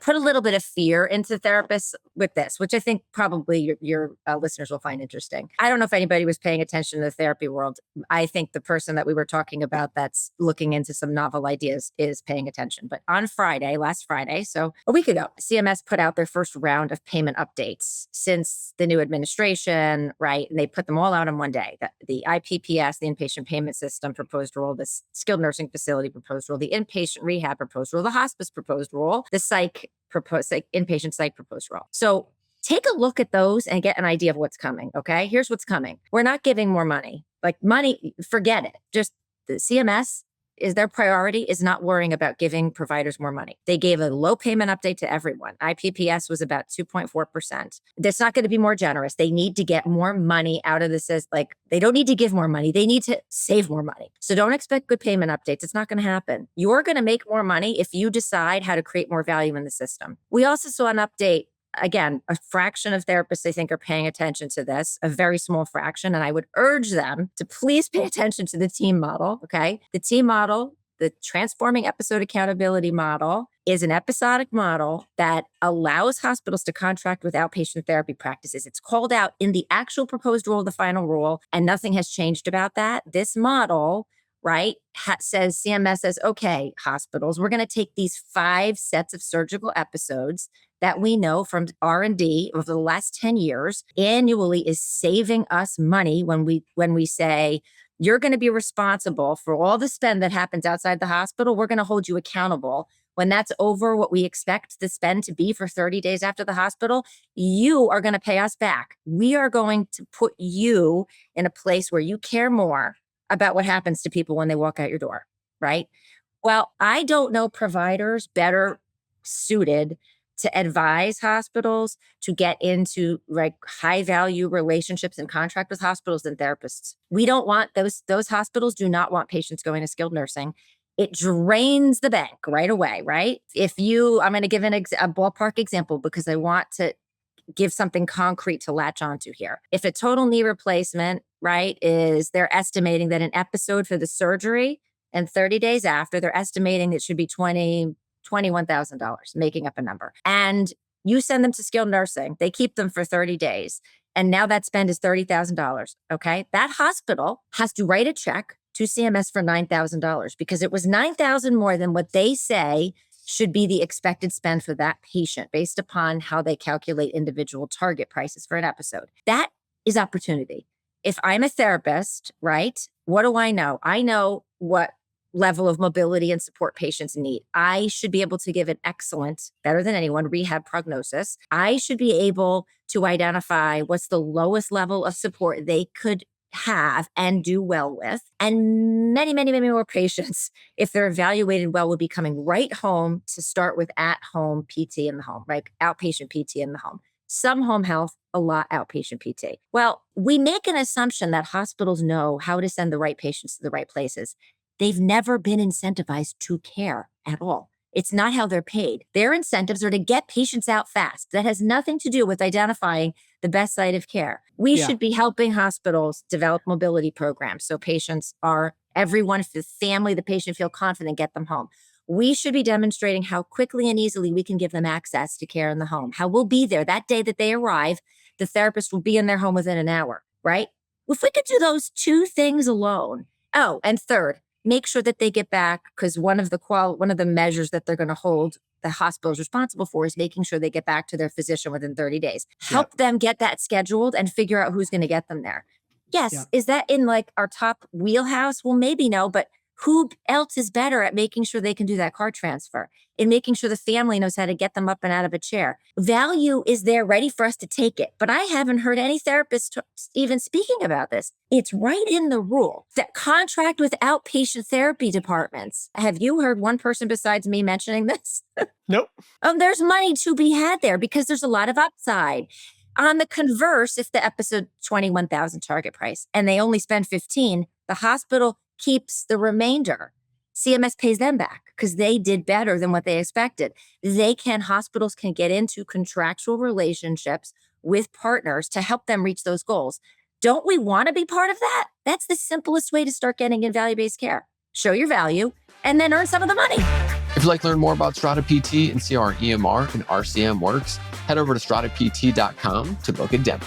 put a little bit of fear into therapists with this, which I think probably your listeners will find interesting. I don't know if anybody was paying attention to the therapy world. I think the person that we were talking about that's looking into some novel ideas is paying attention. But on last Friday, so a week ago, CMS put out their first round of payment updates since the new administration, right? And they put them all out in one day. The IPPS, the inpatient payment system proposed rule, the skilled nursing facility proposed rule, the inpatient rehab proposed rule, the hospice proposed rule, the inpatient psych proposed rule. So take a look at those and get an idea of what's coming. Okay. Here's what's coming. We're not giving more money. Like money, forget it. Just the CMS is their priority is not worrying about giving providers more money. They gave a low payment update to everyone. IPPS was about 2.4%. That's not going to be more generous. They need to get more money out of this. Like they don't need to give more money. They need to save more money. So don't expect good payment updates. It's not going to happen. You're going to make more money if you decide how to create more value in the system. We also saw an update. Again, a fraction of therapists, I think, are paying attention to this, a very small fraction. And I would urge them to please pay attention to the team model, okay? The team model, the transforming episode accountability model, is an episodic model that allows hospitals to contract with outpatient therapy practices. It's called out in the actual proposed rule, the final rule, and nothing has changed about that. This model, right, says CMS says, okay, hospitals, we're going to take these 5 sets of surgical episodes that we know from R&D over the last 10 years annually is saving us money when we say, you're going to be responsible for all the spend that happens outside the hospital. We're going to hold you accountable. When that's over what we expect the spend to be for 30 days after the hospital, you are going to pay us back. We are going to put you in a place where you care more about what happens to people when they walk out your door, right? Well, I don't know providers better suited to advise hospitals to get into like high value relationships and contract with hospitals than therapists. We don't want those hospitals do not want patients going to skilled nursing. It drains the bank right away, right? I'm going to give a ballpark example because I want to give something concrete to latch onto here. If a total knee replacement, right, is they're estimating that an episode for the surgery and 30 days after, they're estimating it should be $21,000, making up a number. And you send them to skilled nursing, they keep them for 30 days. And now that spend is $30,000. Okay. That hospital has to write a check to CMS for $9,000 because it was $9,000 more than what they say should be the expected spend for that patient based upon how they calculate individual target prices for an episode. That is opportunity. If I'm a therapist, right, what do I know? I know what level of mobility and support patients need. I should be able to give an excellent, better than anyone, rehab prognosis. I should be able to identify what's the lowest level of support they could have and do well with. And many, many, many more patients, if they're evaluated well, will be coming right home to start with at-home PT in the home, right? Outpatient PT in the home. Some home health, a lot outpatient PT. Well, we make an assumption that hospitals know how to send the right patients to the right places. They've never been incentivized to care at all. It's not how they're paid. Their incentives are to get patients out fast. That has nothing to do with identifying the best site of care. We should be helping hospitals develop mobility programs so everyone, the family, the patient feel confident, get them home. We should be demonstrating how quickly and easily we can give them access to care in the home, how we'll be there that day that they arrive. The therapist will be in their home within an hour, right? If we could do those 2 things alone. Oh, and third, make sure that they get back, because one of the measures that they're going to hold the hospitals responsible for is making sure they get back to their physician within 30 days. Help them get that scheduled and figure out who's going to get them there. Yes. Is that in like our top wheelhouse? Well, maybe no, but who else is better at making sure they can do that car transfer and making sure the family knows how to get them up and out of a chair? Value is there ready for us to take it. But I haven't heard any therapists even speaking about this. It's right in the rule that contract with outpatient therapy departments. Have you heard one person besides me mentioning this? Nope. There's money to be had there because there's a lot of upside. On the converse, if the episode $21,000 target price and they only spend $15,000, the hospital keeps the remainder. CMS pays them back because they did better than what they expected. Hospitals can get into contractual relationships with partners to help them reach those goals. Don't we want to be part of that? That's the simplest way to start getting in value-based care. Show your value and then earn some of the money. If you'd like to learn more about Strata PT and see how our EMR and RCM works, head over to stratapt.com to book a demo.